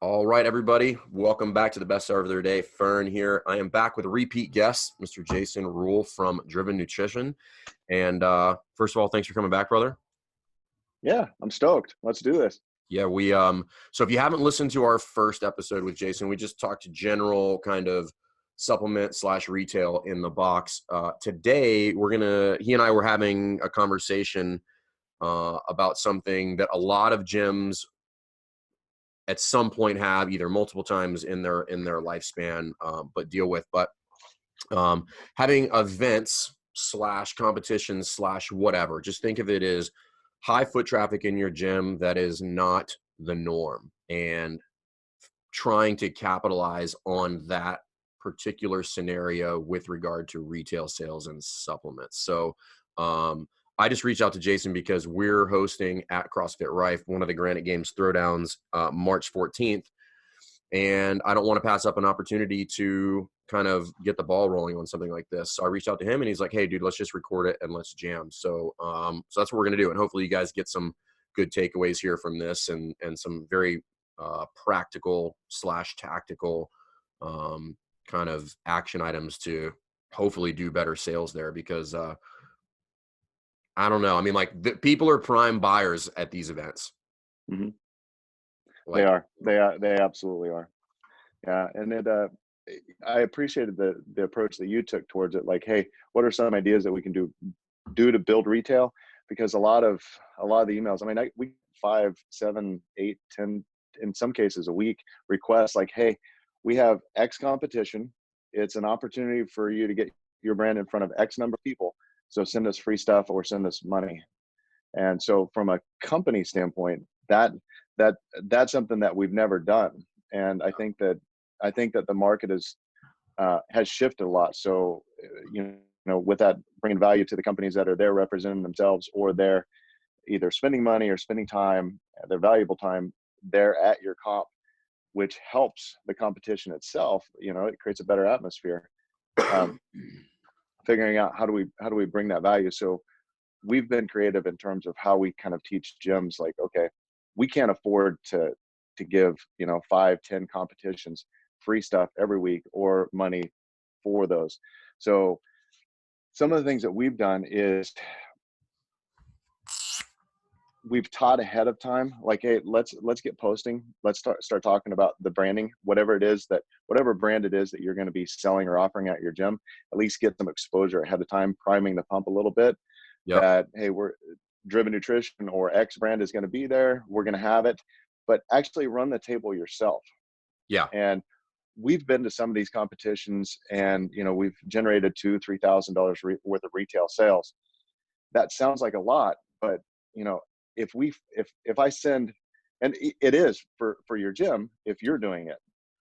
All right, everybody. Welcome back to the best serve of their day. Fern here. I am back with a repeat guest, Mr. Jason Rule from Driven Nutrition. And first of all, thanks for coming back, brother. Yeah, I'm stoked. Let's do this. Yeah, so if you haven't listened to our first episode with Jason, we just talked general kind of supplement / retail in the box. Today, he and I were having a conversation about something that a lot of gyms at some point have either multiple times in their lifespan, but deal with. But having events / competitions / whatever, just think of it as high foot traffic in your gym that is not the norm, and trying to capitalize on that particular scenario with regard to retail sales and supplements. So I just reached out to Jason because we're hosting at CrossFit Rife one of the Granite Games throwdowns March 14th. And I don't want to pass up an opportunity to kind of get the ball rolling on something like this. So I reached out to him and he's like, hey, dude, let's just record it and let's jam. So so that's what we're going to do. And hopefully you guys get some good takeaways here from this and some very practical / tactical kind of action items to hopefully do better sales there, because I don't know. I mean, like, the people are prime buyers at these events. Mm-hmm. Like, They are. They absolutely are. Yeah, and I appreciated the approach that you took towards it. Like, hey, what are some ideas that we can do to build retail? Because a lot of the emails. I mean, we 5, 7, 8, 10, in some cases a week requests like, hey, we have X competition. It's an opportunity for you to get your brand in front of X number of people. So send us free stuff or send us money. And so from a company standpoint, that's something that we've never done. And I think that the market has shifted a lot. So, with that, bringing value to the companies that are there representing themselves, or they're either spending money or spending time, their valuable time there at your comp, which helps the competition itself. It creates a better atmosphere. Figuring out how do we bring that value. So we've been creative in terms of how we kind of teach gyms, like, okay, we can't afford to give 5, 10 competitions free stuff every week or money for those. So some of the things that we've done is we've taught ahead of time, like, hey, let's get posting. Let's start talking about the branding, whatever brand it is that you're going to be selling or offering at your gym. At least get some exposure ahead of time, priming the pump a little bit. Yep. That, hey, we're Driven Nutrition or X brand is going to be there. We're going to have it, but actually run the table yourself. Yeah. And we've been to some of these competitions, and we've generated $2,000-$3,000 worth of retail sales. That sounds like a lot, but if I send, and it is for your gym if you're doing it.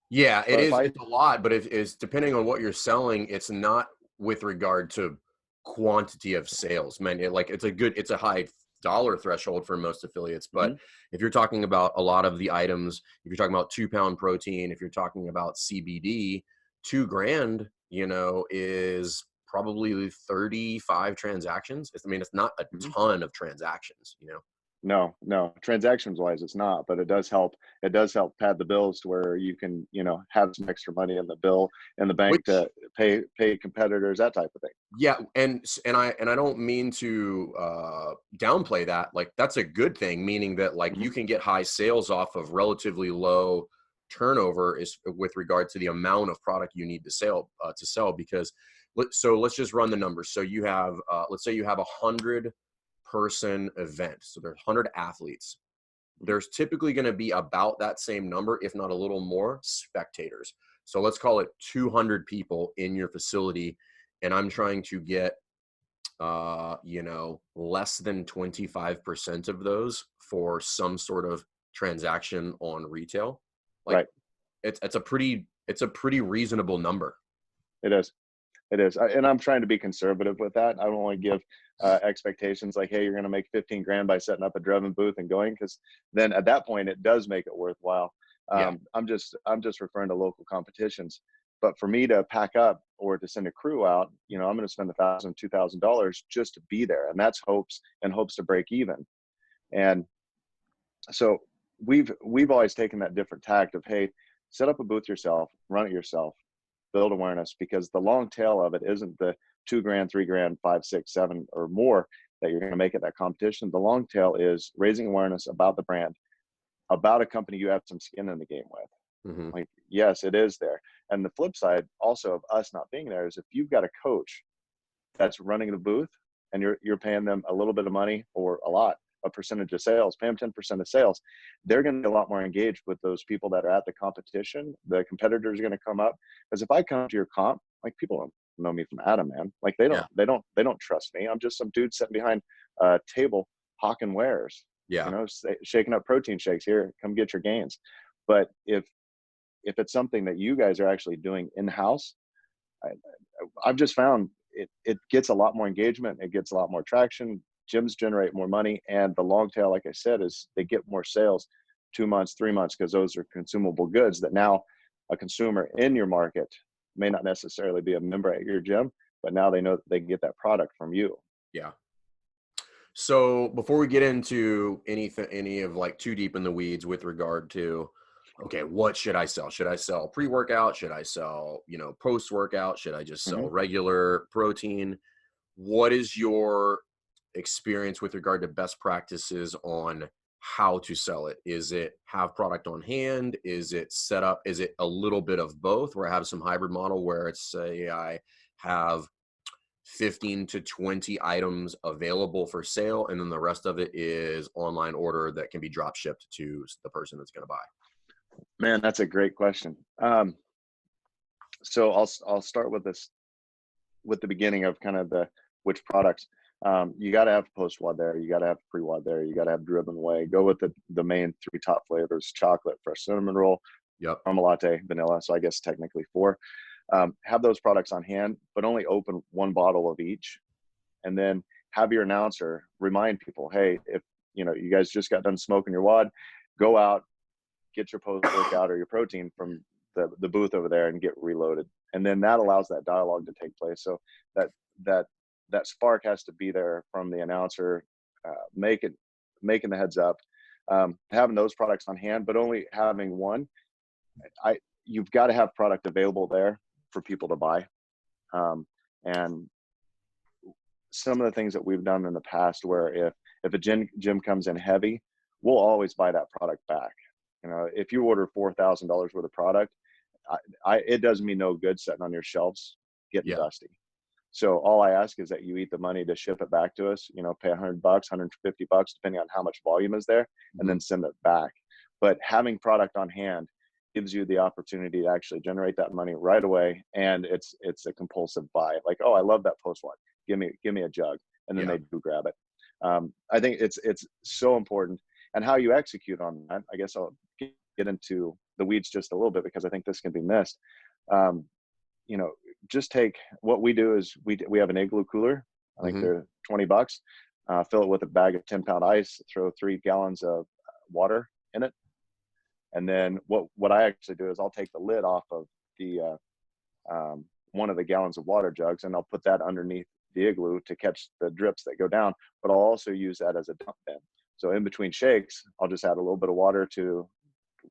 Yeah, it is. It's a lot, but it's depending on what you're selling. It's not with regard to quantity of sales, man. It's a high dollar threshold for most affiliates. But if you're talking about a lot of the items, if you're talking about 2-pound protein, if you're talking about CBD, $2,000, is probably 35 transactions. It's not a ton of transactions, No, transactions wise, it's not, but it does help. It does help pad the bills to where you can, have some extra money in the bank to pay competitors, that type of thing. Yeah. And I don't mean to downplay that. Like, that's a good thing, meaning that, like, you can get high sales off of relatively low turnover is with regard to the amount of product you need to sell, because let's just run the numbers. So you have, let's say you have 100-person event. So there's 100 athletes. There's typically going to be about that same number, if not a little more, spectators. So let's call it 200 people in your facility. And I'm trying to get, less than 25% of those for some sort of transaction on retail. Like, right. It's a pretty reasonable number. It is. And I'm trying to be conservative with that. I don't want to give expectations like, hey, you're going to make $15,000 by setting up a Driven booth and going, because then at that point it does make it worthwhile. I'm just referring to local competitions. But for me to pack up or to send a crew out, I'm going to spend $1,000, $2,000 just to be there, and that's hopes to break even. And so we've always taken that different tact of, hey, set up a booth yourself, run it yourself, build awareness, because the long tail of it isn't the 2 grand, 3 grand, 5, 6, 7 or more that you're going to make at that competition. The long tail is raising awareness about the brand, about a company you have some skin in the game with. Mm-hmm. Like, yes, it is there. And the flip side also of us not being there is if you've got a coach that's running the booth and you're paying them a little bit of money or a lot, a percentage of sales, pay them 10% of sales, they're going to be a lot more engaged with those people that are at the competition. The competitors are going to come up. Because if I come to your comp, like, people don't know me from Adam, man. Like, they don't trust me. I'm just some dude sitting behind a table hawking wares, Yeah. shaking up protein shakes. Here, come get your gains. But if it's something that you guys are actually doing in-house, I've just found it gets a lot more engagement. It gets a lot more traction. Gyms generate more money. And the long tail, like I said, is they get more sales 2 months, 3 months, because those are consumable goods that now a consumer in your market may not necessarily be a member at your gym, but now they know that they can get that product from you. Yeah. So before we get into any of like too deep in the weeds with regard to, okay, what should I sell? Should I sell pre-workout? Should I sell, post-workout? Should I just sell regular protein? What is your experience with regard to best practices on how to sell it? Is it have product on hand? Is it set up? Is it a little bit of both, where I have some hybrid model where it's say I have 15 to 20 items available for sale, and then the rest of it is online order that can be drop shipped to the person that's going to buy? Man, that's a great question. So I'll start with this, with the beginning of kind of which products. You got to have post WOD there. You got to have pre WOD there. You got to have driven whey. Go with the main 3 top flavors: chocolate, fresh cinnamon roll, caramel latte, vanilla. So I guess technically 4. Have those products on hand, but only open 1 bottle of each. And then have your announcer remind people, hey, if you guys just got done smoking your WOD, go out, get your post workout or your protein from the booth over there and get reloaded. And then that allows that dialogue to take place. So that spark has to be there from the announcer, making the heads up, having those products on hand, but only having 1. You've got to have product available there for people to buy. And some of the things that we've done in the past, where if a gym comes in heavy, we'll always buy that product back. If you order $4,000 worth of product, it does me no good sitting on your shelves getting dusty. So all I ask is that you eat the money to ship it back to us, pay $100, $150, depending on how much volume is there, and then send it back. But having product on hand gives you the opportunity to actually generate that money right away. And it's a compulsive buy. Like, oh, I love that post one. Give me a jug. And then they do grab it. I think it's so important. And how you execute on that, I guess I'll get into the weeds just a little bit, because I think this can be missed. Just take what we do is we have an igloo cooler. I think they're $20. Fill it with a bag of 10-pound ice, throw 3 gallons of water in it. And then what I actually do is I'll take the lid off of the one of the gallons of water jugs, and I'll put that underneath the igloo to catch the drips that go down. But I'll also use that as a dump bin. So in between shakes, I'll just add a little bit of water to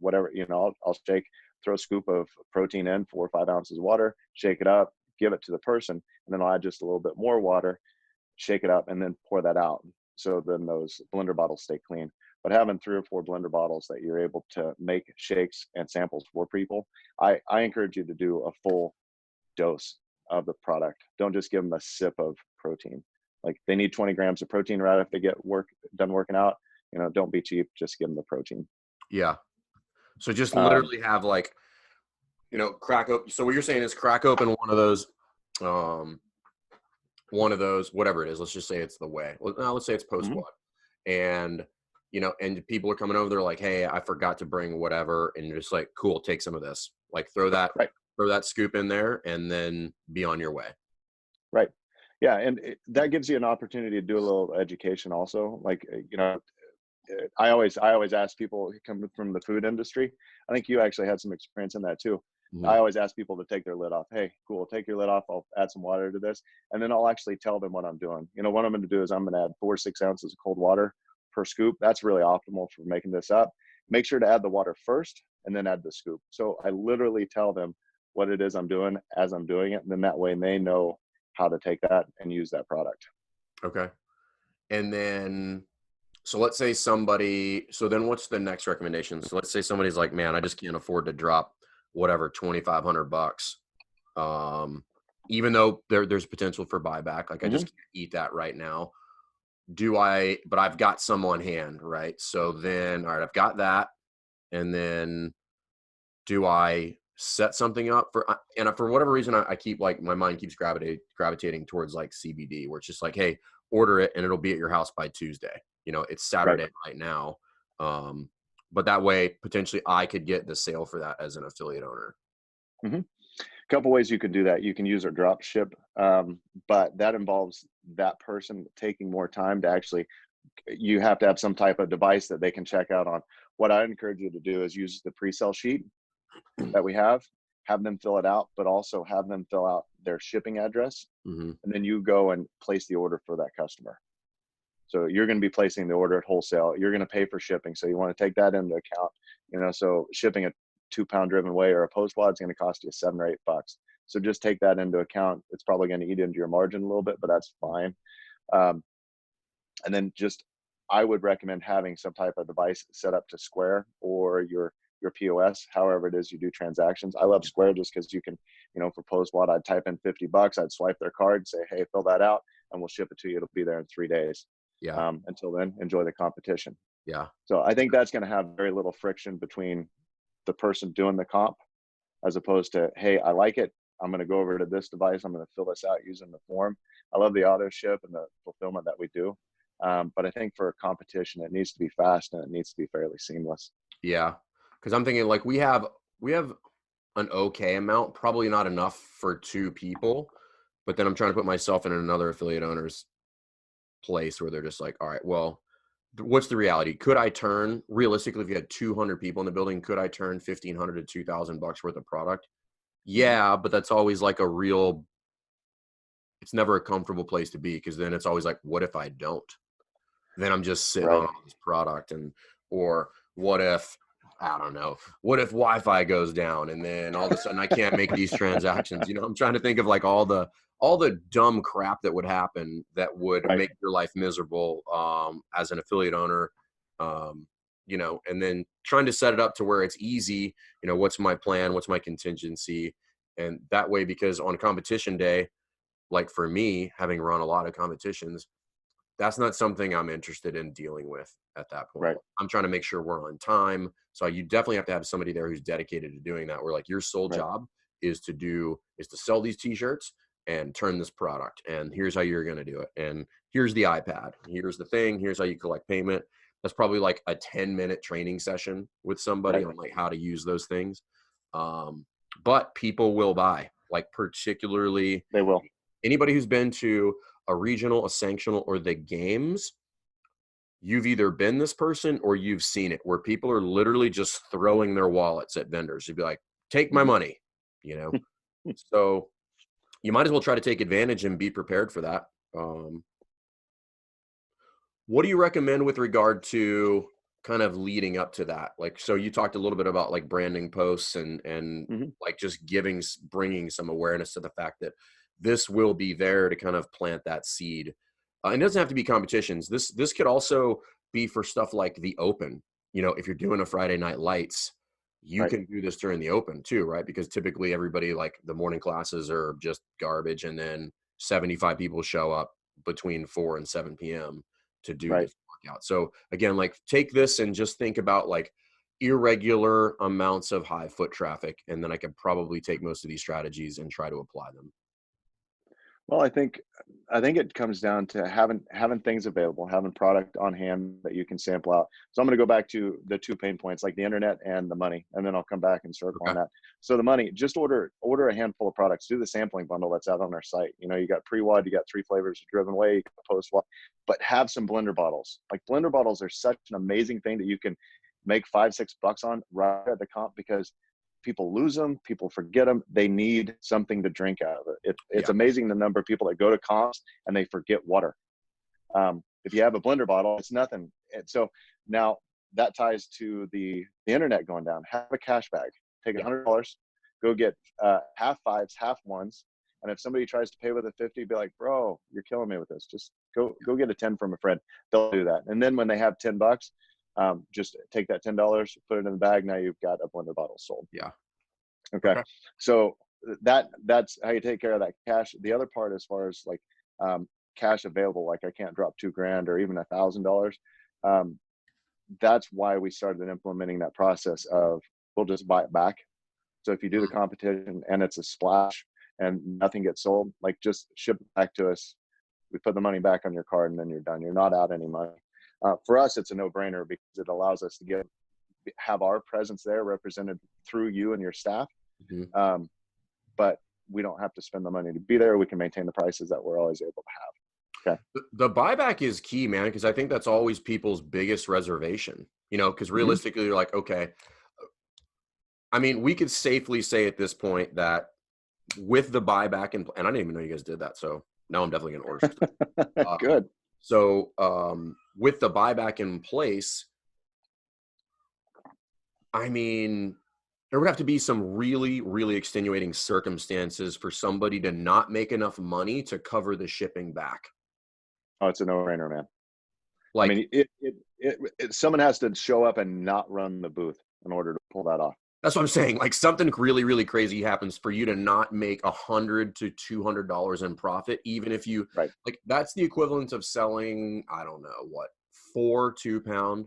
whatever, I'll shake, throw a scoop of protein in, 4 or 5 ounces of water, shake it up, give it to the person, and then I'll add just a little bit more water, shake it up, and then pour that out. So then those blender bottles stay clean. But having 3 or 4 blender bottles that you're able to make shakes and samples for people, I encourage you to do a full dose of the product. Don't just give them a sip of protein. Like, they need 20 grams of protein right after they get done working out. Don't be cheap. Just give them the protein. Yeah. So just literally have crack open. So what you're saying is crack open one of those, whatever it is. Let's just say it's the whey. Well, no, let's say it's post WOD. And, and people are coming over. They're like, hey, I forgot to bring whatever. And you're just like, cool, take some of this. Like, throw that scoop in there and then be on your way. Right. Yeah. And that gives you an opportunity to do a little education also. Like, I always ask people who come from the food industry. I think you actually had some experience in that too. I always ask people to take their lid off. Hey, cool, take your lid off. I'll add some water to this. And then I'll actually tell them what I'm doing. What I'm going to do is I'm going to add 4 or 6 ounces of cold water per scoop. That's really optimal for making this up. make sure to add the water first and then add the scoop. So I literally tell them what it is I'm doing as I'm doing it. And then that way they know how to take that and use that product. Okay. And then, so let's say so then what's the next recommendation? So let's say somebody's like, man, I just can't afford to drop whatever, $2,500. Even though there's potential for buyback, like I just can't eat that right now. But I've got some on hand, right? So then, all right, I've got that. And then do I set something up and for whatever reason, I keep like, my mind keeps gravitating towards like CBD, where it's just like, hey, order it and it'll be at your house by Tuesday. It's Saturday right now. But that way, potentially I could get the sale for that as an affiliate owner. A couple ways you can do that. You can use our drop ship, but that involves that person taking more time to actually, you have to have some type of device that they can check out on. What I encourage you to do is use the pre-sale sheet that we have them fill it out, but also have them fill out their shipping address. And then you go and place the order for that customer. So you're going to be placing the order at wholesale. You're going to pay for shipping. So you want to take that into account, so shipping a 2-pound driven whey or a post wad is going to cost you $7 or $8. So just take that into account. It's probably going to eat into your margin a little bit, but that's fine. And then I would recommend having some type of device set up to Square or your POS, however it is you do transactions. I love Square just because you can, for post wad, I'd type in $50, I'd swipe their card, say, hey, fill that out, and we'll ship it to you. It'll be there in 3 days. Yeah. Until then, enjoy the competition. Yeah. So I think that's going to have very little friction between the person doing the comp, as opposed to, hey, I like it, I'm going to go over to this device, I'm going to fill this out using the form. I love the auto ship and the fulfillment that we do. But I think for a competition, it needs to be fast and it needs to be fairly seamless. Yeah. Because I'm thinking like we have an okay amount, probably not enough for 2 people, but then I'm trying to put myself in another affiliate owner's place where they're just like, all right, well, what's the reality? Could I turn, realistically, if you had 200 people in the building, could I turn $1,500 to $2,000 worth of product? Yeah, but that's always like it's never a comfortable place to be, because then it's always like, what if I don't? Then I'm just sitting on all this product, or what if, I don't know, what if Wi-Fi goes down and then all of a sudden I can't make these transactions? I'm trying to think of like all the dumb crap that would happen that would make your life miserable as an affiliate owner, and then trying to set it up to where it's easy. What's my plan? What's my contingency? And that way, because on competition day, like for me, having run a lot of competitions, that's not something I'm interested in dealing with at that point. Right. I'm trying to make sure we're on time. So you definitely have to have somebody there who's dedicated to doing that. Where like your sole job is to sell these t-shirts and turn this product. And here's how you're going to do it. And here's the iPad. Here's the thing. Here's how you collect payment. That's probably like a 10-minute training session with somebody on like how to use those things. But people will buy, like particularly they will. Anybody who's been to a regional, a sanctional, or the games, you've either been this person or you've seen it, where people are literally just throwing their wallets at vendors. You'd be like, take my money, So you might as well try to take advantage and be prepared for that. What do you recommend with regard to kind of leading up to that? Like, so you talked a little bit about like branding posts and like just bringing some awareness to the fact that this will be there to kind of plant that seed. It doesn't have to be competitions. This could also be for stuff like the Open. If you're doing a Friday Night Lights, you can do this during the Open too, right? Because typically everybody, like the morning classes are just garbage, and then 75 people show up between 4 and 7 p.m. to do this workout. So again, like take this and just think about like irregular amounts of high foot traffic, and then I could probably take most of these strategies and try to apply them. Well, I think it comes down to having things available, having product on hand that you can sample out. So I'm going to go back to the 2 pain points, like the internet and the money, and then I'll come back and circle on that. So the money, just order a handful of products, do the sampling bundle that's out on our site. You got pre-wad, you got 3 flavors of driven whey, post-wad, but have some blender bottles. Like blender bottles are such an amazing thing that you can make $5-6 on right at the comp, because people lose them, people forget them. They need something to drink out of it. It's amazing the number of people that go to comps and they forget water. If you have a blender bottle, it's nothing. And so now that ties to the internet going down. Have a cash bag. Take Yeah. $100. Go get half fives, half ones. And if somebody tries to pay with a 50, be like, bro, you're killing me with this. Just go get a 10 from a friend. They'll do that. And then when they have $10, just take that $10, put it in the bag. Now you've got a blender bottle sold. Yeah. Okay. So that's how you take care of that cash. The other part, as far as like cash available, like I can't drop $2,000 or even $1,000. That's why we started implementing that process of we'll just buy it back. So if you do the competition and it's a splash and nothing gets sold, like just ship it back to us. We put the money back on your card and then you're done. You're not out any money. For us, it's a no-brainer because it allows us to have our presence there represented through you and your staff. Mm-hmm. But we don't have to spend the money to be there. We can maintain the prices that we're always able to have. Okay. The buyback is key, man, because I think that's always people's biggest reservation, because realistically, you're like, okay, I mean, we could safely say at this point that with the buyback, and I didn't even know you guys did that. So now I'm definitely going to order stuff. Good. So with the buyback in place, I mean, there would have to be some really, really extenuating circumstances for somebody to not make enough money to cover the shipping back. Oh, it's a no-brainer, man. Like, I mean, someone has to show up and not run the booth in order to pull that off. That's what I'm saying. Like something really, really crazy happens for you to not make $100 to $200 in profit, even if you like. That's the equivalent of selling, I don't know what, 4 2-pound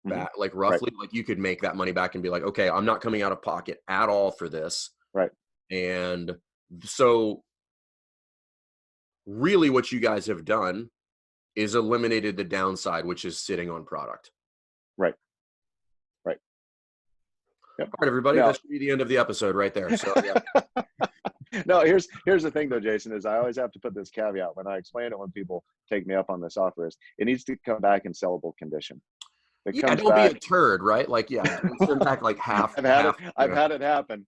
bat, like roughly. Like you could make that money back and be like, okay, I'm not coming out of pocket at all for this. Right. And so really what you guys have done is eliminated the downside, which is sitting on product. Right. Yep. All right, everybody, that should be the end of the episode right there. So yeah. No, here's the thing though, Jason, is I always have to put this caveat when I explain it when people take me up on this offer is it needs to come back in sellable condition. Don't be a turd, right? Like, send back like half. I've had it happen.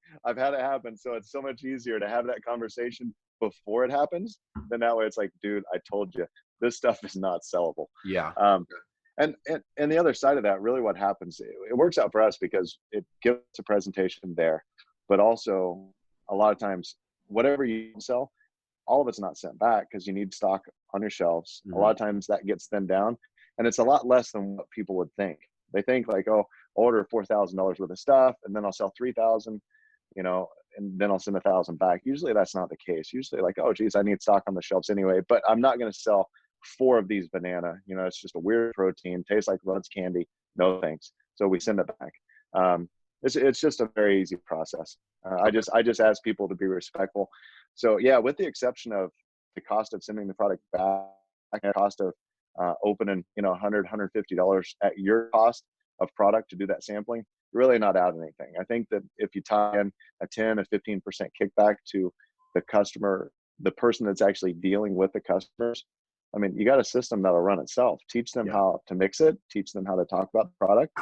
So it's so much easier to have that conversation before it happens. Then that way it's like, dude, I told you this stuff is not sellable. Yeah. And the other side of that, really what happens, it works out for us because it gives a presentation there, but also a lot of times, whatever you sell, all of it's not sent back because you need stock on your shelves. Mm-hmm. A lot of times that gets thinned down and it's a lot less than what people would think. They think like, oh, I'll order $4,000 worth of stuff and then I'll sell 3,000, and then I'll send 1,000 back. Usually that's not the case. Usually like, oh geez, I need stock on the shelves anyway, but I'm not going to sell 4 of these banana, it's just a weird protein, tastes like Rudd's candy. No thanks. So we send it back. It's just a very easy process. I just ask people to be respectful. So yeah, with the exception of the cost of sending the product back, the cost of opening, $100, $150 at your cost of product to do that sampling, you're really not out anything. I think that if you tie in a 10, a 15% kickback to the customer, the person that's actually dealing with the customers, I mean, you got a system that'll run itself. Teach them how to mix it, teach them how to talk about the product,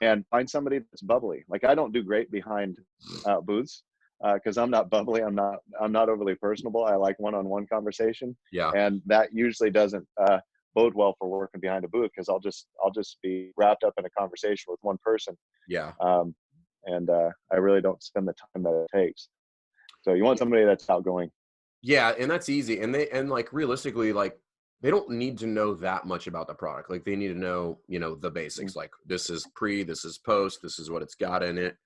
and find somebody that's bubbly. Like I don't do great behind booths because I'm not bubbly. I'm not overly personable. I like one-on-one conversation. Yeah. And that usually doesn't bode well for working behind a booth because I'll just be wrapped up in a conversation with one person. Yeah. And I really don't spend the time that it takes. So you want somebody that's outgoing. Yeah, and that's easy. And like realistically, like they don't need to know that much about the product. Like they need to know, the basics. Like this is pre, this is post, this is what it's got in it.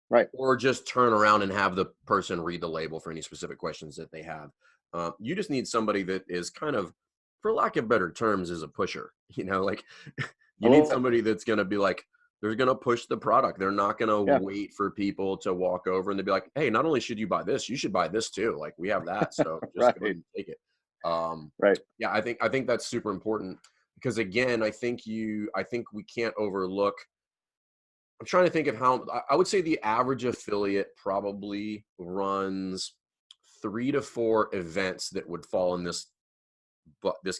Right. Or just turn around and have the person read the label for any specific questions that they have. You just need somebody that is kind of, for lack of better terms, is a pusher. Like you need somebody that's going to be like, they're going to push the product. They're not going to wait for people to walk over and they'll be like, hey, not only should you buy this, you should buy this too. Like we have that. So just go ahead and take it. Right. Yeah, I think that's super important because again, I think we can't overlook. I'm trying to think of how I would say the average affiliate probably runs 3 to 4 events that would fall in this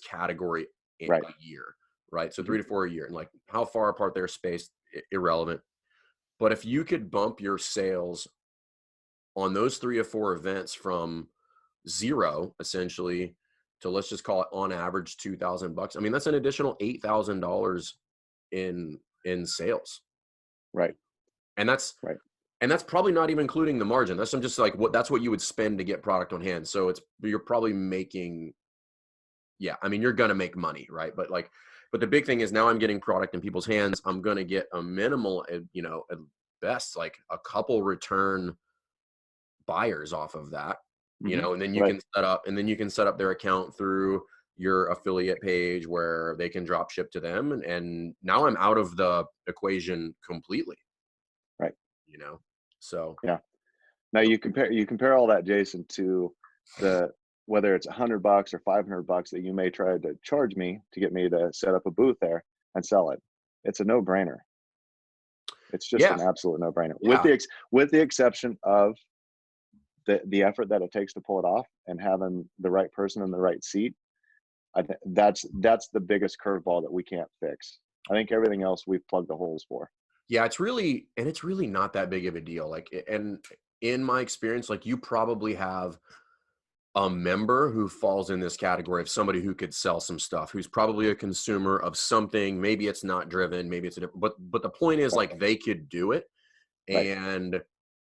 category in a year. Right. So 3 to 4 a year, and like how far apart they're spaced, irrelevant. But if you could bump your sales on those 3 or 4 events from 0 essentially to, let's just call it on average $2,000. I mean, that's an additional $8,000 in sales. Right. And that's Right. and that's probably not even including the margin. That's I'm just like that's what you would spend to get product on hand. So you're probably making, yeah, I mean, you're gonna make money, right? But the big thing is now I'm getting product in people's hands. I'm gonna get a minimal, at best like a couple return buyers off of that, and then Right. you can set up their account through your affiliate page where they can drop ship to them, and now I'm out of the equation completely, Right. you know. So Yeah. Now you compare all that, Jason, to the whether it's $100 or $500 that you may try to charge me to get me to set up a booth there and sell it. It's a no-brainer. It's just yeah, an absolute no-brainer, with yeah, the exception of the effort that it takes to pull it off and having the right person in the right seat. That's the biggest curveball that we can't fix. I think everything else we've plugged the holes for. yeah, it's really not that big of a deal. Like, and in my experience, like, you probably have a member who falls in this category of somebody who could sell some stuff, who's probably a consumer of something. Maybe it's not driven, maybe it's a different, but the point is, Right. like, they could do it, Right.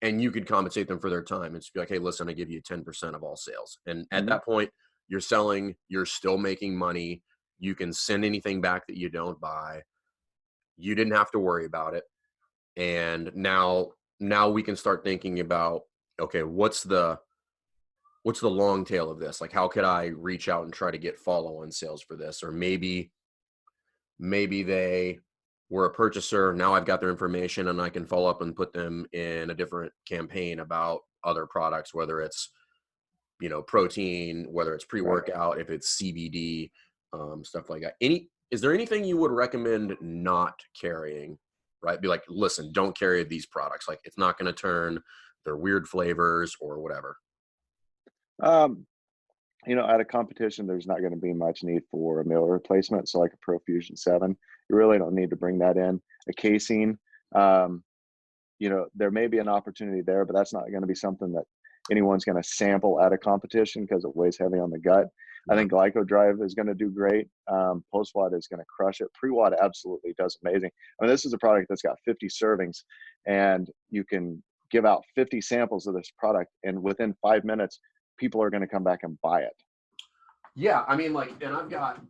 and you could compensate them for their time. It's be like, hey, listen, I give you 10% of all sales. And at Hmm. that point, you're selling, you're still making money. You can send anything back that you don't buy. You didn't have to worry about it. And now we can start thinking about, okay, what's the long tail of this? Like, how could I reach out and try to get follow on sales for this? Or maybe they were a purchaser. Now I've got their information and I can follow up and put them in a different campaign about other products, whether it's, protein, whether it's Right. pre-workout, if it's CBD, stuff like that. Is there anything you would recommend not carrying, right? Be like, listen, don't carry these products. Like, it's not going to turn, they're weird flavors or whatever. Um, at a competition, there's not going to be much need for a meal replacement. So, like a Profusion 7, you really don't need to bring that in. A casein, um, there may be an opportunity there, but that's not going to be something that anyone's going to sample at a competition because it weighs heavy on the gut. I Yeah. think GlycoDrive is going to do great. PostWad is going to crush it. PreWad absolutely does amazing. I mean, this is a product that's got 50 servings, and you can give out 50 samples of this product, and within 5 minutes, people are going to come back and buy it. Yeah, I mean, like, and I've got,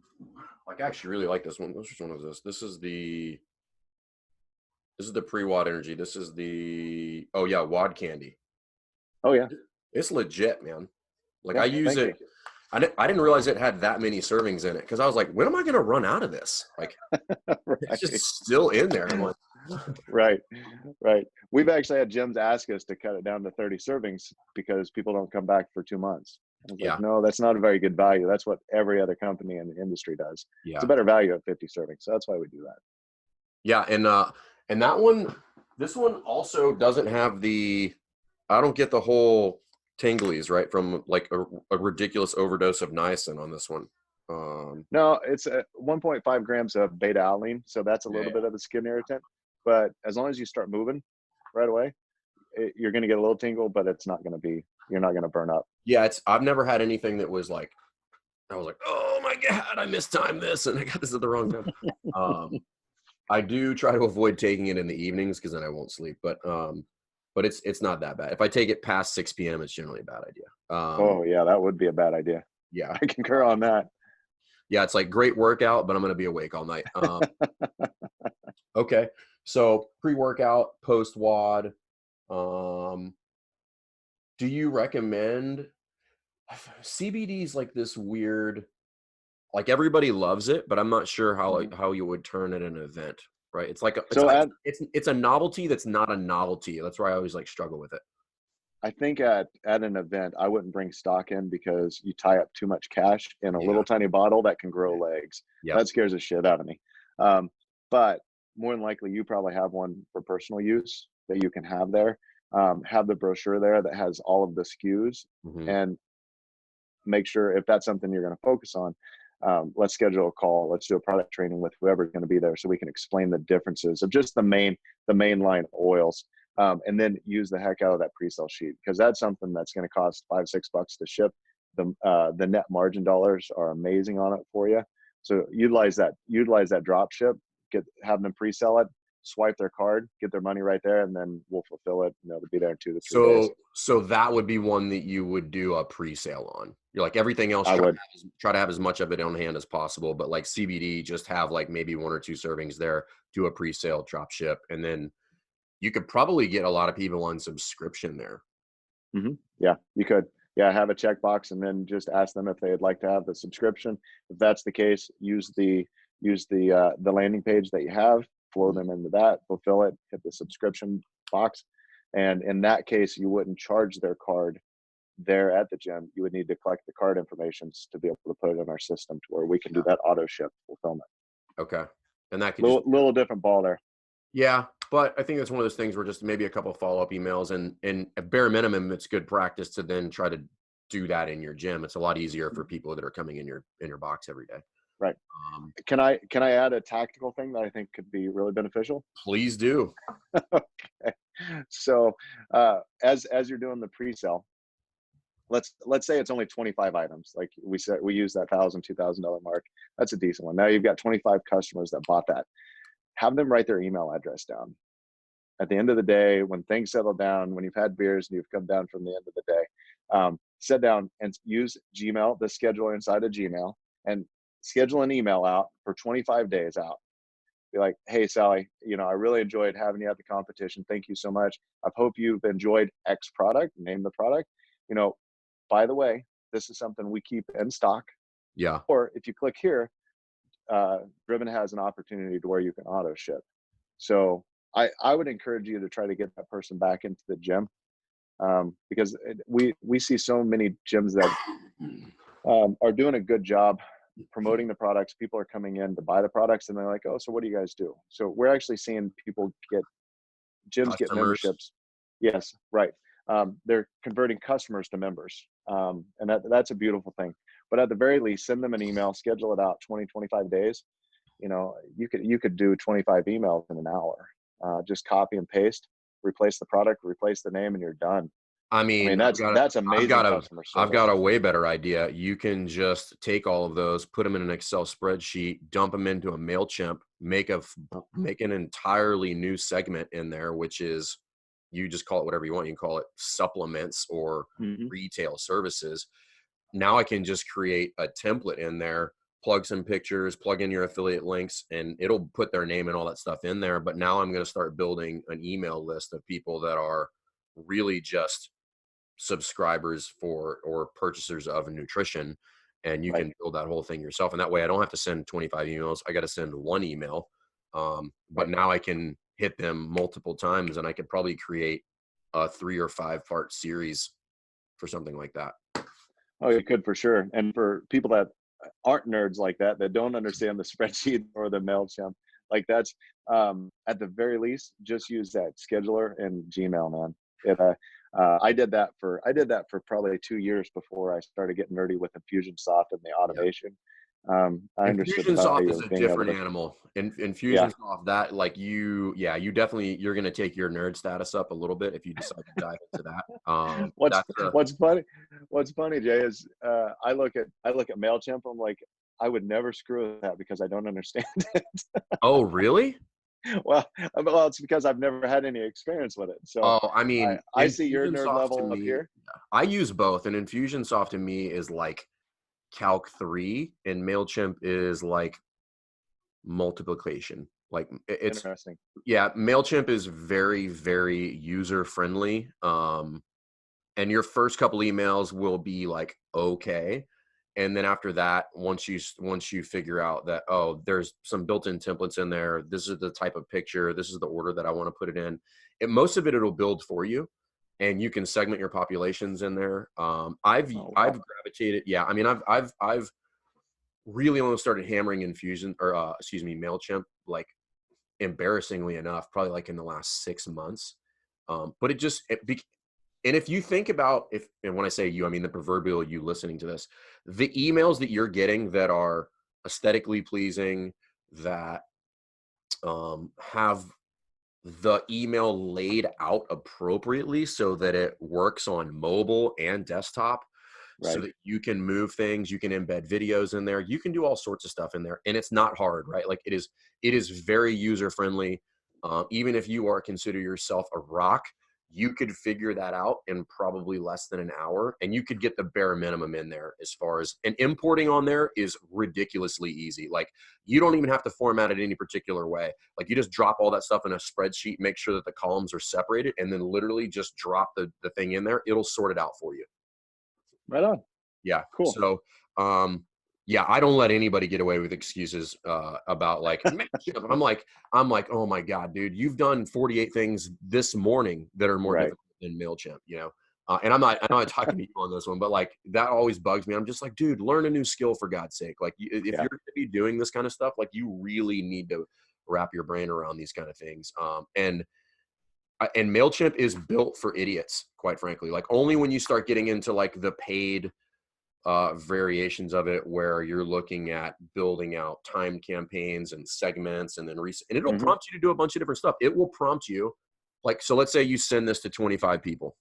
like, I actually really like this one. Which one is this? This is the pre-wad energy. This is the, oh yeah, wad candy. Oh yeah, It's legit, man. Like, yeah. I use Thank it. you. I didn't realize it had that many servings in it, because I was like, when am I going to run out of this? Like, it's just Right. still in there. I'm like, Right, right. We've actually had gyms ask us to cut it down to 30 servings because people don't come back for 2 months. I was like, yeah, no, that's not a very good value. That's what every other company in the industry does. It's a yeah, better value at 50 servings. So that's why we do that. yeah. And that one, this one also doesn't have the, I don't get the whole tinglies, right, from like a ridiculous overdose of niacin on this one. No, it's 1.5 grams of beta alanine. So that's a little Yeah. bit of a skin irritant. But as long as you start moving right away, you're going to get a little tingle, but you're not going to burn up. Yeah, I've never had anything that was like, I was like, oh my God, I mistimed this and I got this at the wrong time. Um, I do try to avoid taking it in the evenings because then I won't sleep. But it's not that bad. If I take it past 6 p.m., it's generally a bad idea. Oh, yeah, that would be a bad idea. Yeah, I concur on that. yeah, it's like great workout, but I'm gonna be awake all night. Okay, so pre-workout, post-WOD. Um, do you recommend CBD's like this weird? Like, everybody loves it, but I'm not sure Mhm. how you would turn it an event, right? It's like So it's a novelty that's not a novelty. That's why I always like struggle with it. I think at an event, I wouldn't bring stock in because you tie up too much cash in a Yeah. little tiny bottle that can grow legs. Yep. That scares the shit out of me. But more than likely, you probably have one for personal use that you can have there. Have the brochure there that has all of the SKUs, Hmm. and make sure if that's something you're going to focus on, let's schedule a call. Let's do a product training with whoever's going to be there so we can explain the differences of just the main line oils. And then use the heck out of that pre-sale sheet, because that's something that's going to cost $5-6 to ship. The net margin dollars are amazing on it for you. So utilize that drop ship have them pre-sell it, swipe their card, get their money right there, and then we'll fulfill it. They'll be there in 2 to 3 days. So that would be one that you would do a pre-sale on. You're like everything else, I would. try to have as much of it on hand as possible, but like CBD, just have like maybe 1 or 2 servings there, do a pre-sale, drop ship, and then you could probably get a lot of people on subscription there. Yeah, you could. Yeah, have a checkbox and then just ask them if they'd like to have the subscription. If that's the case, use the landing page that you have, flow them into that, fulfill it, hit the subscription box. And in that case, you wouldn't charge their card there at the gym. You would need to collect the card information to be able to put it in our system to where we can do that auto ship fulfillment. Okay. And that could little different ball there. Yeah, but I think that's one of those things where just maybe a couple follow-up emails and at bare minimum, it's good practice to then try to do that in your gym. It's a lot easier for people that are coming in your box every day. Right. Can I add a tactical thing that I think could be really beneficial? Please do. Okay. So as you're doing the pre-sale, let's say it's only 25 items. Like we said, we use that $1,000-$2,000 mark. That's a decent one. Now you've got 25 customers that bought that. Have them write their email address down. At the end of the day, when things settle down, when you've had beers and you've come down from the end of the day, sit down and use Gmail, the scheduler inside of Gmail, and schedule an email out for 25 days out. Be like, hey, Sally, I really enjoyed having you at the competition. Thank you so much. I hope you've enjoyed X product. Name the product. By the way, this is something we keep in stock. Yeah. Or if you click here, Driven has an opportunity to where you can auto ship. So I would encourage you to try to get that person back into the gym, because we see so many gyms that are doing a good job promoting the products. People are coming in to buy the products and they're like, oh, so what do you guys do? So we're actually seeing gyms get memberships. Yes, right. They're converting customers to members. And that's a beautiful thing. But at the very least, send them an email, schedule it out 20, 25 days. You could do 25 emails in an hour. Just copy and paste, replace the product, replace the name, and you're done. I mean that's amazing customer service. I've got a way better idea. You can just take all of those, put them in an Excel spreadsheet, dump them into a MailChimp, make an entirely new segment in there, which is, you just call it whatever you want. You can call it supplements or retail services. Now I can just create a template in there, plug some pictures, plug in your affiliate links, and it'll put their name and all that stuff in there. But now I'm going to start building an email list of people that are really just subscribers for or purchasers of nutrition. And you can build that whole thing yourself. And that way I don't have to send 25 emails. I got to send one email. But now I can hit them multiple times, and I could probably create a 3 or 5 part series for something like that. Oh, you could for sure. And for people that aren't nerds like that don't understand the spreadsheet or the MailChimp, like that's at the very least, just use that scheduler and Gmail, man. I did that for probably 2 years before I started getting nerdy with Infusionsoft and the automation. I understood Infusionsoft is a different animal. Infusionsoft, that like you're going to take your nerd status up a little bit if you decide to dive into that. What's funny, Jay, is I look at MailChimp. I'm like, I would never screw with that because I don't understand it. Oh, really? Well, it's because I've never had any experience with it. So, I mean, I see your nerd level up here. I use both, and Infusionsoft to me is like Calc 3, and MailChimp is like multiplication. Like it's interesting. Yeah, MailChimp is very, very user friendly. And your first couple emails will be like, okay. And then after that, once you figure out that, oh, there's some built-in templates in there, this is the type of picture, this is the order that I want to put it in. Most of it'll build for you, and you can segment your populations in there. I've gravitated. Yeah, I mean, I've really only started hammering MailChimp, like embarrassingly enough, probably like in the last 6 months. But and if you think about and when I say you, I mean the proverbial you listening to this, the emails that you're getting that are aesthetically pleasing, that have the email laid out appropriately so that it works on mobile and desktop, so Right. that you can move things, you can embed videos in there, you can do all sorts of stuff in there, and it's not hard, right? Like it is very user friendly. Even if you are consider yourself a rock, you could figure that out in probably less than an hour, and you could get the bare minimum in there. As far as, and importing on there is ridiculously easy. Like, you don't even have to format it any particular way. Like, you just drop all that stuff in a spreadsheet, make sure that the columns are separated, and then literally just drop the thing in there. It'll sort it out for you. Right on. Yeah. Cool. So, yeah, I don't let anybody get away with excuses about like Mailchimp. I'm like, oh my God, dude, you've done 48 things this morning that are more Right. difficult than Mailchimp, you know. And I'm not talking to you on this one, but like that always bugs me. I'm just like, dude, learn a new skill for God's sake. Like, if Yeah. you're going to be doing this kind of stuff, like, you really need to wrap your brain around these kind of things. And Mailchimp is built for idiots, quite frankly. Like, only when you start getting into like the paid variations of it, where you're looking at building out timed campaigns and segments, and then and it'll Hmm. prompt you to do a bunch of different stuff. It will prompt you, like, so let's say you send this to 25 people,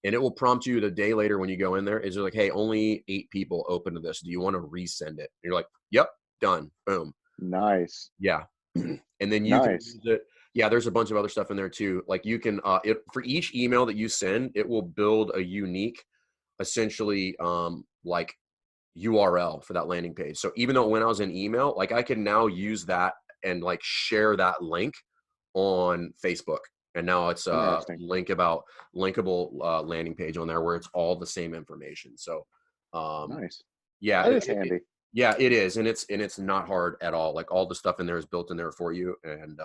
and it will prompt you the day later when you go in there. Is it like, hey, only 8 people open to this. Do you want to resend it? And you're like, yep, done. Boom. Nice. Yeah. And then you can Nice. use it. Yeah, there's a bunch of other stuff in there too. Like, you can it, for each email that you send, it will build a unique, essentially, like, URL for that landing page. So even though when I was in email, like, I can now use that and like share that link on Facebook. And now it's a Interesting. linkable landing page on there where it's all the same information. So, um, Nice. yeah, That is handy. yeah, it is. And it's not hard at all. Like, all the stuff in there is built in there for you. And,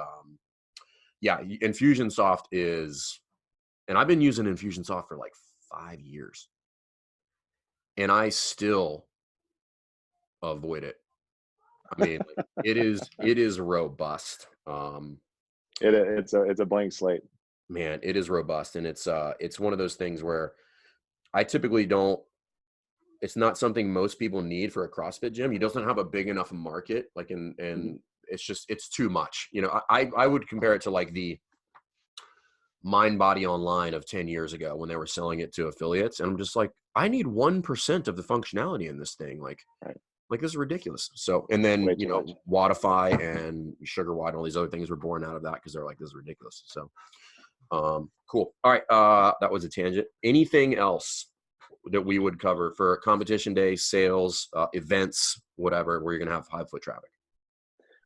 yeah, Infusionsoft is, and I've been using Infusionsoft for like 5 years, and I still avoid it. I mean, like, it is robust. It's a blank slate. Man, it is robust, and it's one of those things where I typically don't. It's not something most people need for a CrossFit gym. He doesn't have a big enough market, like, Mhm. and it's too much. You know, I would compare it to like the Mind Body Online of 10 years ago when they were selling it to affiliates, and I'm just like, I need 1% of the functionality in this thing. Right. Like, this is ridiculous. So, and then, Way too much. Wodify and SugarWide and all these other things were born out of that, because they're like, this is ridiculous. So, cool. All right. That was a tangent. Anything else that we would cover for competition day, sales, events, whatever, where you're going to have high foot traffic?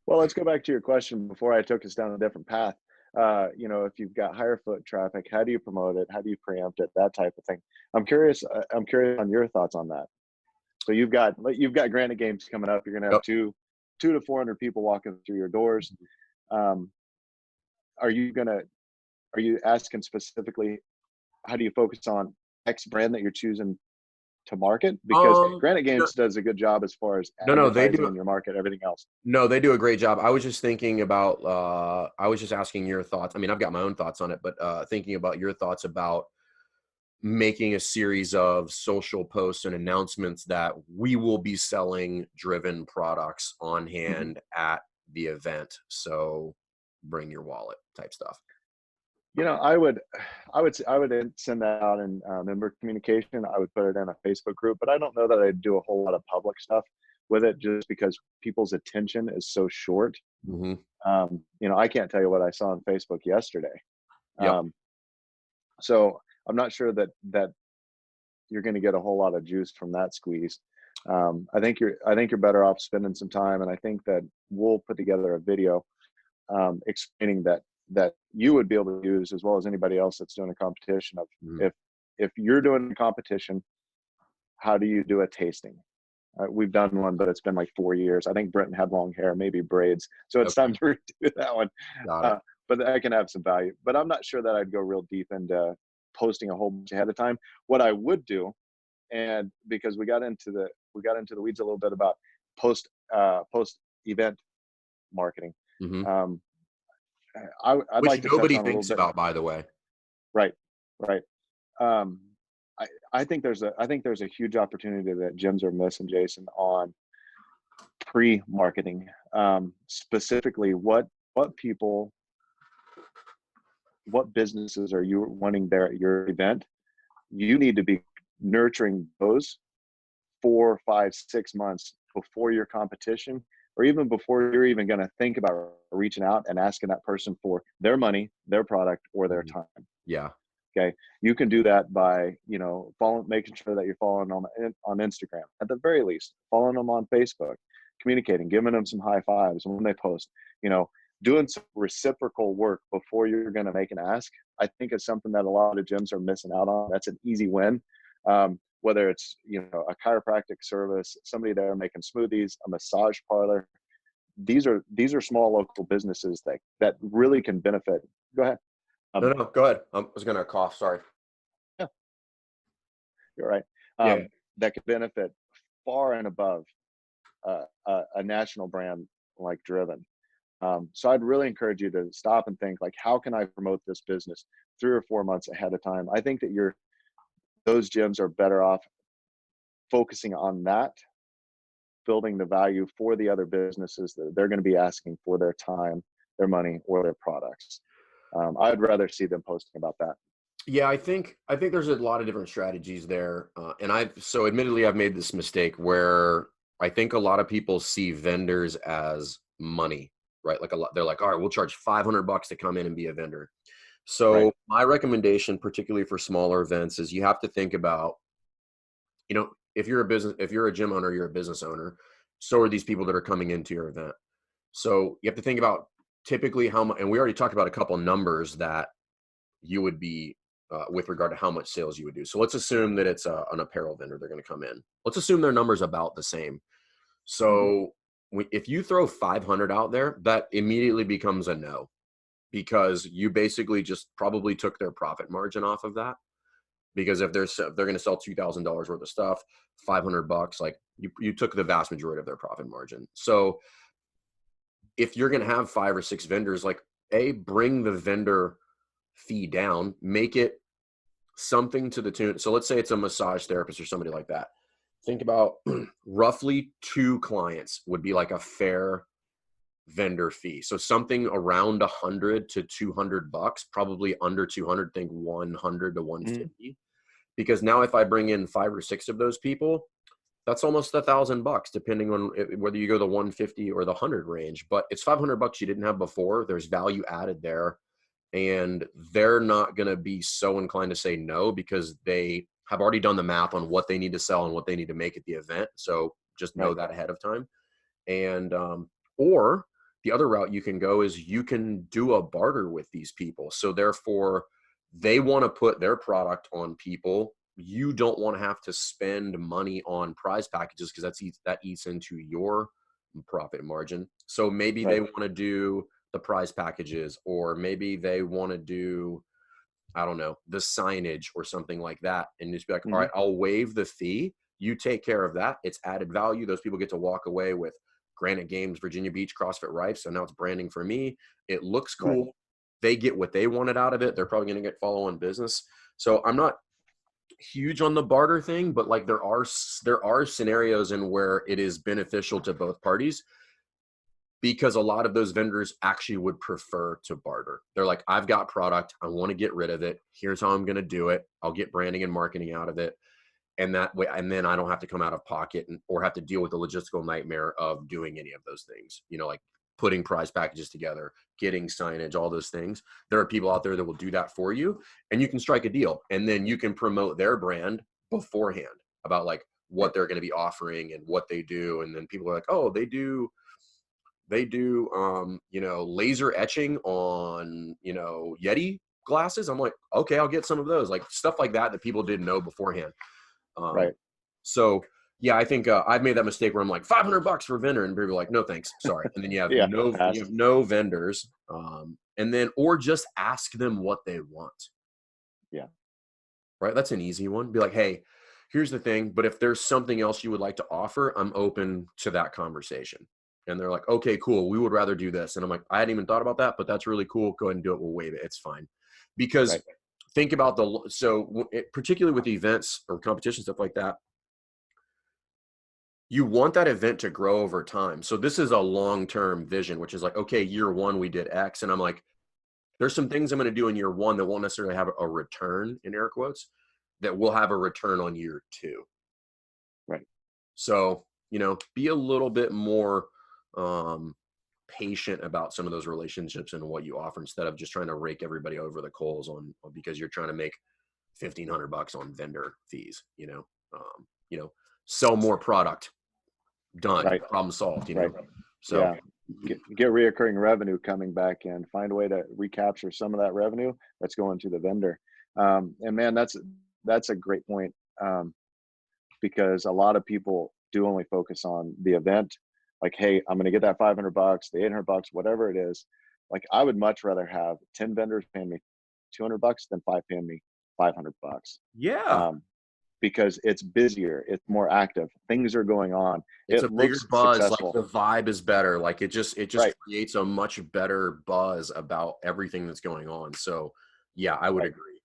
Well, let's go back to your question before I took us down a different path. If you've got higher foot traffic, how do you promote it? How do you preempt it? That type of thing. I'm curious. I'm curious on your thoughts on that. So you've got Granite Games coming up. You're gonna have Yep. two to 400 people walking through your doors. Um, are you gonna are you asking specifically? How do you focus on X brand that you're choosing to market? Because Granite No, Games does a good job as far as no, they advertising do. in your market, everything else. No, they do a great job. I was just thinking about, I was just asking your thoughts. I mean, I've got my own thoughts on it, but thinking about your thoughts about making a series of social posts and announcements that we will be selling Driven products on Mhm. hand at the event. So bring your wallet type stuff. I would send that out in member communication. I would put it in a Facebook group, but I don't know that I'd do a whole lot of public stuff with it, just because people's attention is so short. Mm-hmm. I can't tell you what I saw on Facebook yesterday. Yep. Um, so I'm not sure that you're going to get a whole lot of juice from that squeeze. I think you're better off spending some time, and I think that we'll put together a video explaining that you would be able to use, as well as anybody else that's doing a competition, of Mhm. if you're doing a competition, how do you do a tasting? We've done one, but it's been like 4 years. I think Brenton had long hair, maybe braids, so it's Okay. time to redo that one. Got it. Uh, but that can have some value. But I'm not sure that I'd go real deep into posting a whole bunch ahead of time. What I would do, and because we got into the weeds a little bit about post event marketing. Hmm. Um, I'd Which like to touch nobody on a little thinks bit. about, by the way. Right, right. Um, I think there's a huge opportunity that gyms are missing, Jason, on pre-marketing. Specifically, what businesses are you wanting there at your event? You need to be nurturing those 4, 5, 6 months before your competition, or even before you're even going to think about reaching out and asking that person for their money, their product, or their time. Yeah. Okay. You can do that by, making sure that you're following them on Instagram, at the very least, following them on Facebook, communicating, giving them some high fives when they post, doing some reciprocal work before you're going to make an ask. I think is something that a lot of gyms are missing out on. That's an easy win. Whether it's, a chiropractic service, somebody there making smoothies, a massage parlor, these are small local businesses that really can benefit. Go ahead. No, go ahead. I was going to cough. Sorry. Yeah, you're right. Yeah. That could benefit far and above a national brand like Driven. So I'd really encourage you to stop and think, like, how can I promote this business 3 or 4 months ahead of time? I think that those gyms are better off focusing on that, building the value for the other businesses that they're going to be asking for their time, their money, or their products. I'd rather see them posting about that. Yeah, I think there's a lot of different strategies there, and admittedly I've made this mistake where I think a lot of people see vendors as money, right? Like they're like, all right, we'll charge $500 to come in and be a vendor. So Right. my recommendation, particularly for smaller events, is you have to think about, if you're a gym owner, you're a business owner. So are these people that are coming into your event. So you have to think about typically how much, and we already talked about a couple numbers that you would be with regard to how much sales you would do. So let's assume that it's an apparel vendor. They're going to come in. Let's assume their number's about the same. So if you throw 500 out there, that immediately becomes a no, because you basically just probably took their profit margin off of that. Because if they're going to sell $2,000 worth of stuff, $500, like you took the vast majority of their profit margin. So if you're going to have 5 or 6 vendors, like bring the vendor fee down, make it something to the tune. So let's say it's a massage therapist or somebody like that. Think about roughly 2 clients would be like a fair vendor fee. So something around $100 to $200, probably under 200, think 100 to 150. Because now if I bring in 5 or 6 of those people, that's almost $1,000, depending on whether you go the 150 or the 100 range. But it's $500 you didn't have before. There's value added there. And they're not going to be so inclined to say no, because they have already done the math on what they need to sell and what they need to make at the event. So just know that ahead of time. And, or the other route you can go is you can do a barter with these people. So therefore they want to put their product on people. You don't want to have to spend money on prize packages, because that eats into your profit margin. So maybe they want to do the prize packages, or maybe they want to do, I don't know, the signage or something like that, and just be like, all right, I'll waive the fee. You take care of that. It's added value. Those people get to walk away with Granite Games, Virginia Beach, CrossFit Rife. So now it's branding for me. It looks cool. Right. They get what they wanted out of it. They're probably going to get follow-on business. So I'm not huge on the barter thing, but like there are scenarios in where it is beneficial to both parties, because a lot of those vendors actually would prefer to barter. They're like, I've got product, I want to get rid of it. Here's how I'm going to do it. I'll get branding and marketing out of it. And that way, and then I don't have to come out of pocket or have to deal with the logistical nightmare of doing any of those things, like putting prize packages together, getting signage, all those things. There are people out there that will do that for you, and you can strike a deal, and then you can promote their brand beforehand about like what they're going to be offering and what they do. And then people are like, oh, they do laser etching on, Yeti glasses. I'm like, okay, I'll get some of those, like stuff like that people didn't know beforehand. Right. So yeah, I think I've made that mistake where I'm like $500 for a vendor, and people are like, no, thanks, sorry. And then you have you have no vendors. And then, or just ask them what they want. Yeah. Right. That's an easy one. Be like, hey, here's the thing, but if there's something else you would like to offer, I'm open to that conversation. And they're like, okay, cool, we would rather do this. And I'm like, I hadn't even thought about that, but that's really cool. Go ahead and do it. We'll waive it. It's fine. Because think about particularly with events or competition, stuff like that, you want that event to grow over time. So this is a long-term vision, which is like, okay, year 1, we did X. And I'm like, there's some things I'm going to do in year 1 that won't necessarily have a return, in air quotes. that we'll have a return on year 2. Right. So, be a little bit more patient about some of those relationships and what you offer, instead of just trying to rake everybody over the coals because you're trying to make $1,500 on vendor fees. Sell more product, done, Right. problem solved. Right. So Yeah. Get reoccurring revenue coming back in. Find a way to recapture some of that revenue that's going to the vendor. And man, that's a great point, because a lot of people do only focus on the event. Like, hey, I'm going to get that $500, the $800, whatever it is. Like, I would much rather have 10 vendors paying me $200 than 5 paying me $500. yeah, Because it's busier, it's more active, things are going on. it's It a bigger looks buzz. Like, successful. the vibe is better. Like, it just Right. creates a much better buzz about everything that's going on. So yeah, I would Right. agree.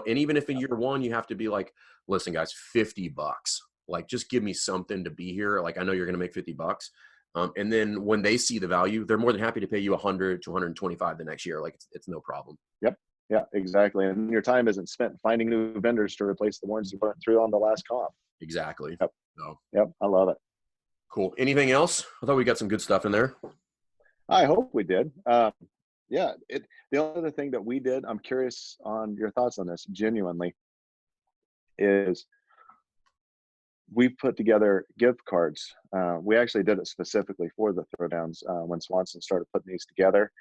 And even if in year 1 you have to be like, listen guys, $50, like, just give me something to be here. Like, I know you're going to make $50. And then when they see the value, they're more than happy to pay you 100 to 125 the next year. Like, it's no problem. Yep. Yeah, exactly. And your time isn't spent finding new vendors to replace the ones you went through on the last comp. Exactly. Yep. So Yep. I love it. cool. Anything else? I thought we got some good stuff in there. I hope we did. Yeah. The only other thing that we did, I'm curious on your thoughts on this, genuinely, is we put together gift cards. We actually did it specifically for the throwdowns when Swanson started putting these together.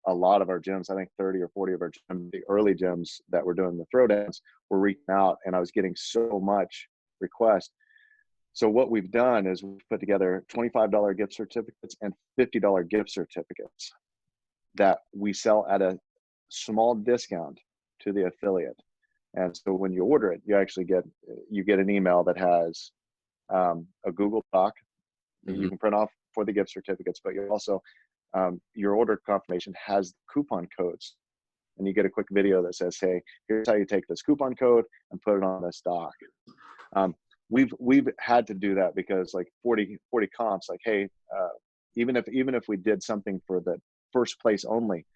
A lot of our gyms, I think 30 or 40 of our gyms, the early gyms that were doing the throwdowns, were reaching out, and I was getting so much request. So what we've done is we've put together $25 gift certificates and $50 gift certificates that we sell at a small discount to the affiliate. And so when you order it, you actually get an email that has a Google Doc that you can print off for the gift certificates, but you also your order confirmation has coupon codes, and you get a quick video that says, "Hey, here's how you take this coupon code and put it on this doc." We've had to do that because like 40 comps, like, hey, even if we did something for the first place only,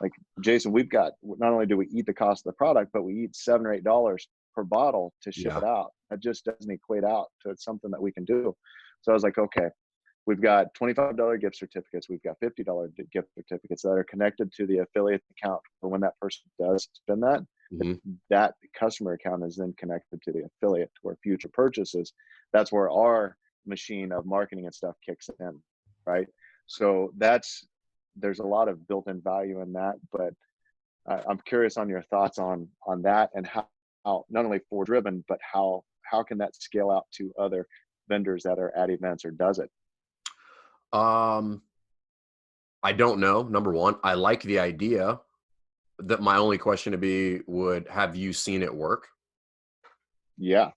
like, Jason, we've got, not only do we eat the cost of the product, but we eat $7 or $8 per bottle to ship it out. That just doesn't equate out to something that we can do. So I was like, okay, we've got $25 gift certificates. We've got $50 gift certificates that are connected to the affiliate account for when that person does spend that. That customer account is then connected to the affiliate for future purchases. That's where our machine of marketing and stuff kicks in, right? So there's a lot of built-in value in that, but I'm curious on your thoughts on that, and how not only for Driven, but how can that scale out to other vendors that are at events, or does it? I don't know. Number one, I like the idea. That my only question would have you seen it work? Yeah.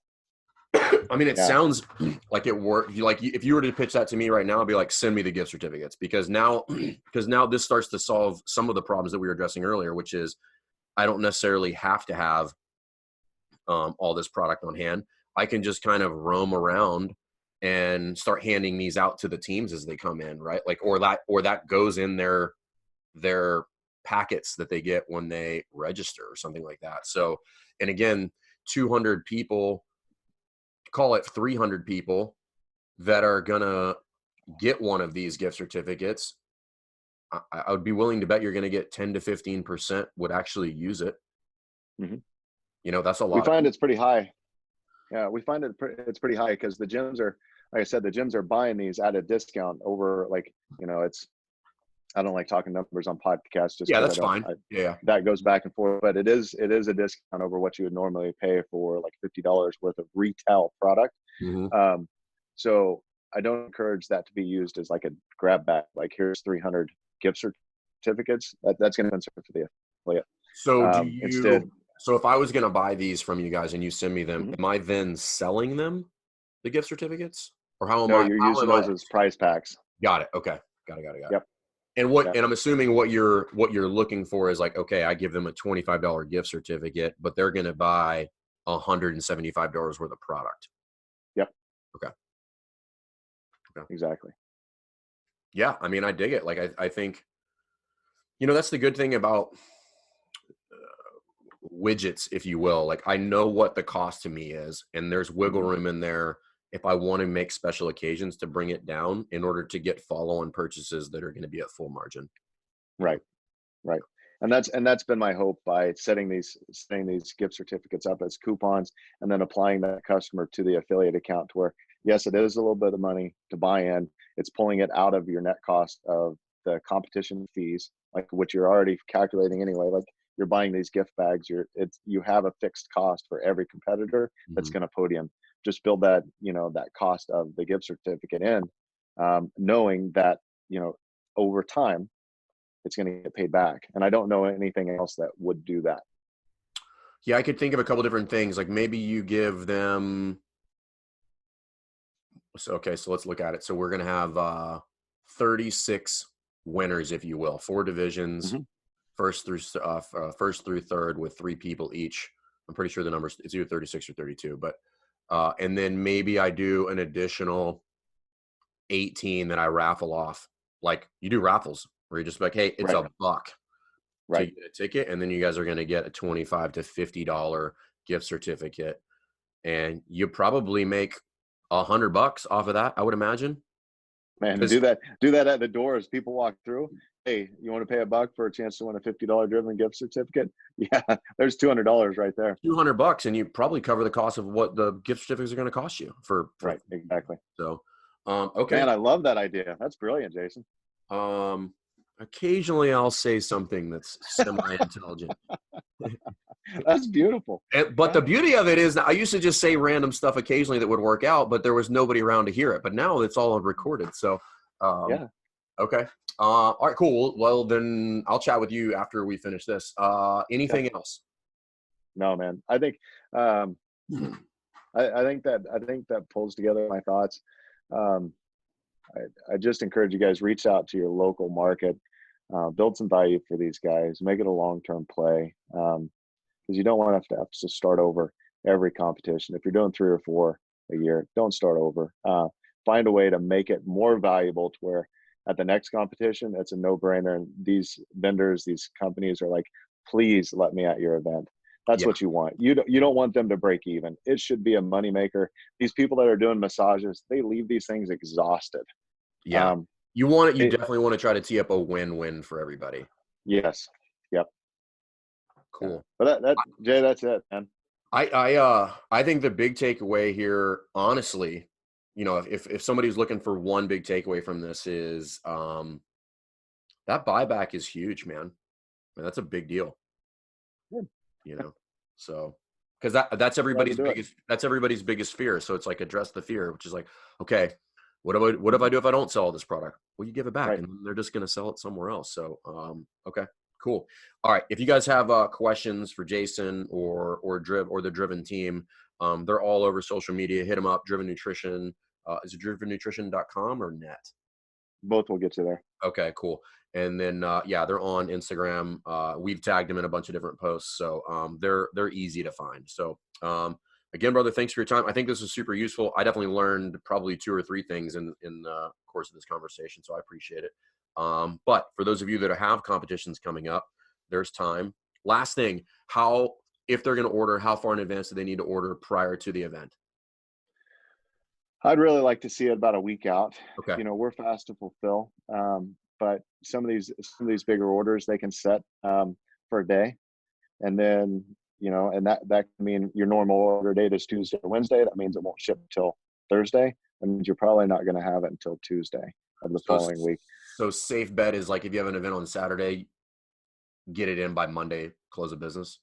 I mean, it sounds like it worked. If you were to pitch that to me right now, I'd be like, send me the gift certificates, because now this starts to solve some of the problems that we were addressing earlier, which is I don't necessarily have to have all this product on hand. I can just kind of roam around and start handing these out to the teams as they come in, right? Like, or that goes in their packets that they get when they register or something like that. So, and again, 200 people, call it 300 people that are gonna get one of these gift certificates. I would be willing to bet you're going to get 10 to 15% would actually use it. That's a lot. We find it's pretty high. Yeah, we find it's pretty high because the gyms are, like I said, the gyms are buying these at a discount over, like, it's, I don't like talking numbers on podcasts. Just that's fine. That goes back and forth, but it is a discount over what you would normally pay for like $50 worth of retail product. So I don't encourage that to be used as like a grab bag. Like, here's 300 gift certificates. That's going to answer for the affiliate. So so if I was going to buy these from you guys and you send me them, am I then selling them, the gift certificates, or how am I? You're using those as prize packs. Got it. Okay. Got it. Yep. And I'm assuming what you're looking for is like, okay, I give them a $25 gift certificate, but they're going to buy $175 worth of product. Yep. Okay. Exactly. Yeah. I mean, I dig it. Like, I think, that's the good thing about widgets, if you will. Like I know what the cost to me is, and there's wiggle room in there if I want to make special occasions to bring it down in order to get follow-on purchases that are going to be at full margin. Right. Right. And that's been my hope by setting these gift certificates up as coupons and then applying that customer to the affiliate account to where, yes, it is a little bit of money to buy in. It's pulling it out of your net cost of the competition fees, like which you're already calculating anyway. Like you're buying these gift bags, you have a fixed cost for every competitor that's going to podium. Just build that, that cost of the gift certificate in, knowing that, over time, it's going to get paid back. And I don't know anything else that would do that. Yeah, I could think of a couple different things. Like maybe you give them. So let's look at it. So we're going to have 36 winners, if you will, 4 divisions, first through third with 3 people each. I'm pretty sure the numbers, it's either 36 or 32, but and then maybe I do an additional 18 that I raffle off. Like you do raffles where you're just like, hey, it's $1 to get a ticket, and then you guys are going to get a $25 to $50 gift certificate, and you probably make $100 off of that, I would imagine. Man, do that at the door as people walk through. Hey, you want to pay $1 for a chance to win a $50 driven gift certificate? Yeah, there's $200 right there. $200, and you probably cover the cost of what the gift certificates are going to cost you for right, exactly. So, okay. Man, I love that idea. That's brilliant, Jason. Occasionally I'll say something that's semi-intelligent. That's beautiful. But the beauty of it is, I used to just say random stuff occasionally that would work out, but there was nobody around to hear it. But now it's all recorded. So, yeah. Okay. All right, cool. Well, then I'll chat with you after we finish this. Anything else? No, man. I think, I think that pulls together my thoughts. I just encourage you guys, reach out to your local market, build some value for these guys, make it a long-term play. Because you don't want to have to start over every competition. If you're doing 3 or 4 a year, don't start over. Find a way to make it more valuable to where at the next competition, it's a no-brainer. And these vendors, these companies are like, please let me at your event. That's what you want. You don't want them to break even. It should be a moneymaker. These people that are doing massages, they leave these things exhausted. Yeah. You definitely want to try to tee up a win-win for everybody. Yes. Yep. Cool. But Jay, that's it, man. I think the big takeaway here, honestly, if somebody's looking for one big takeaway from this is that buyback is huge, man. I mean, that's a big deal. Good. So because that's everybody's biggest fear. So it's like address the fear, which is like, okay, what if I do if I don't sell this product? Well, you give it back, and they're just going to sell it somewhere else. So okay. Cool. All right. If you guys have questions for Jason or the Driven team, they're all over social media. Hit them up. Driven Nutrition. Is it drivennutrition.com or net? Both will get you there. Okay, cool. And then they're on Instagram. We've tagged them in a bunch of different posts, so they're easy to find. So again, brother, thanks for your time. I think this was super useful. I definitely learned probably 2 or 3 things in the course of this conversation, so I appreciate it. But for those of you that have competitions coming up, there's time. Last thing, if they're going to order, how far in advance do they need to order prior to the event? I'd really like to see it about a week out. Okay. We're fast to fulfill, but some of these bigger orders they can set for a day, and then and that can mean your normal order date is Tuesday or Wednesday. That means it won't ship until Thursday. That means you're probably not going to have it until Tuesday of the following week. So safe bet is like if you have an event on Saturday, get it in by Monday, close of business.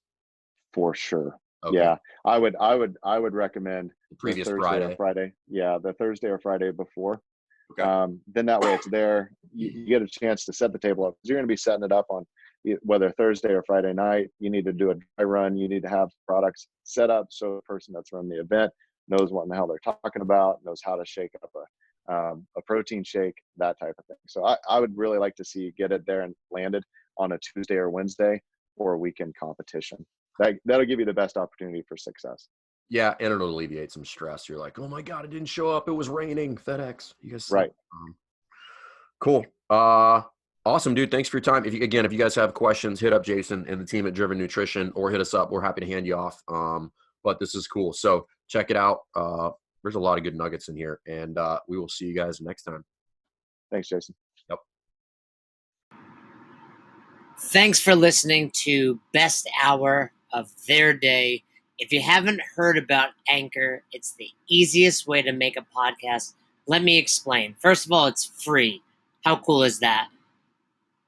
For sure. Okay. Yeah, I would recommend the previous Thursday or Friday. Yeah, the Thursday or Friday before. Okay. Then that way it's there. You get a chance to set the table up. You're going to be setting it up on whether Thursday or Friday night. You need to do a dry run. You need to have products set up so the person that's running the event knows what in the hell they're talking about, knows how to shake up a protein shake, that type of thing. So I would really like to see you get it there and landed on a Tuesday or Wednesday for a weekend competition. That'll give you the best opportunity for success. Yeah, and it'll alleviate some stress. You're like, oh my God, it didn't show up. It was raining. FedEx. You guys. Right. Cool. Awesome, dude. Thanks for your time. If you guys have questions, hit up Jason and the team at Driven Nutrition, or hit us up. We're happy to hand you off. But this is cool. So check it out. There's a lot of good nuggets in here, and we will see you guys next time. Thanks, Jason. Yep. Thanks for listening to Best Hour of Their Day. If you haven't heard about Anchor, it's the easiest way to make a podcast. Let me explain. First of all, it's free. How cool is that?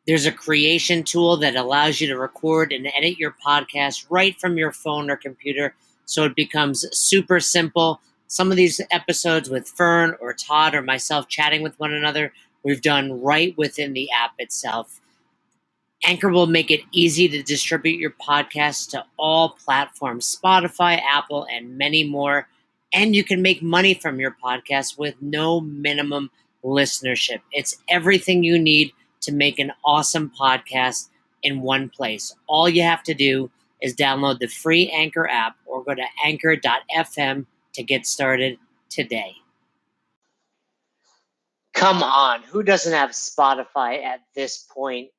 There's a creation tool that allows you to record and edit your podcast right from your phone or computer, so it becomes super simple. Some of these episodes with Fern or Todd or myself chatting with one another, we've done right within the app itself. Anchor will make it easy to distribute your podcast to all platforms, Spotify, Apple, and many more. And you can make money from your podcast with no minimum listenership. It's everything you need to make an awesome podcast in one place. All you have to do is download the free Anchor app or go to anchor.fm to get started today. Come on, who doesn't have Spotify at this point?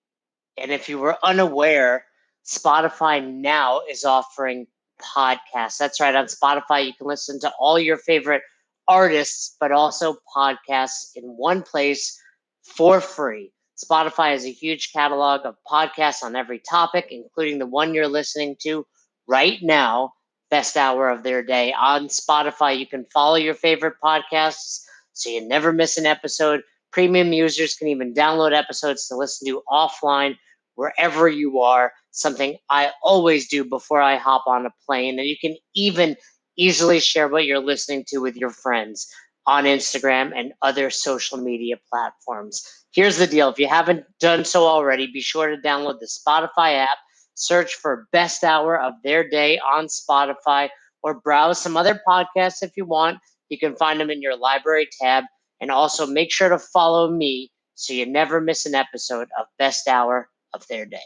And if you were unaware, Spotify now is offering podcasts. That's right. On Spotify, you can listen to all your favorite artists, but also podcasts in one place for free. Spotify has a huge catalog of podcasts on every topic, including the one you're listening to right now, Best Hour of Their Day. On Spotify, you can follow your favorite podcasts so you never miss an episode. Premium users can even download episodes to listen to offline wherever you are, something I always do before I hop on a plane. And you can even easily share what you're listening to with your friends on Instagram and other social media platforms. Here's the deal. If you haven't done so already, be sure to download the Spotify app, search for Best Hour of Their Day on Spotify, or browse some other podcasts if you want. You can find them in your library tab. And also make sure to follow me so you never miss an episode of Best Hour of Their Day.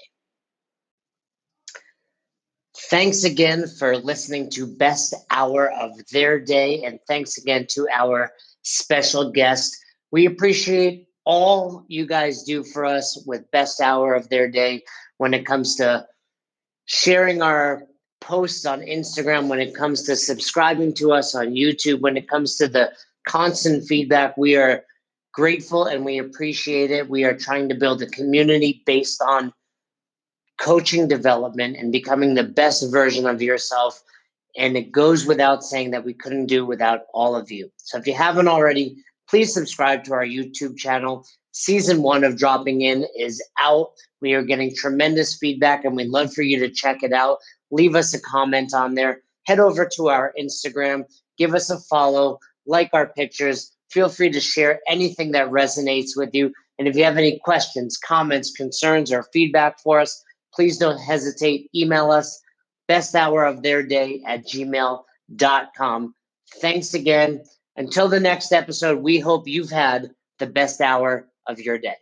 Thanks again for listening to Best Hour of Their Day, and thanks again to our special guest. We appreciate all you guys do for us with Best Hour of Their Day when it comes to sharing our posts on Instagram, when it comes to subscribing to us on YouTube, when it comes to the constant feedback. We are grateful and we appreciate it. We are trying to build a community based on coaching development and becoming the best version of yourself. And it goes without saying that we couldn't do without all of you. So if you haven't already, please subscribe to our YouTube channel. Season 1 of Dropping In is out. We are getting tremendous feedback and we'd love for you to check it out. Leave us a comment on there. Head over to our Instagram. Give us a follow. Like our pictures. Feel free to share anything that resonates with you. And if you have any questions, comments, concerns, or feedback for us, please don't hesitate. Email us, besthouroftheirday@gmail.com. Thanks again. Until the next episode, we hope you've had the best hour of your day.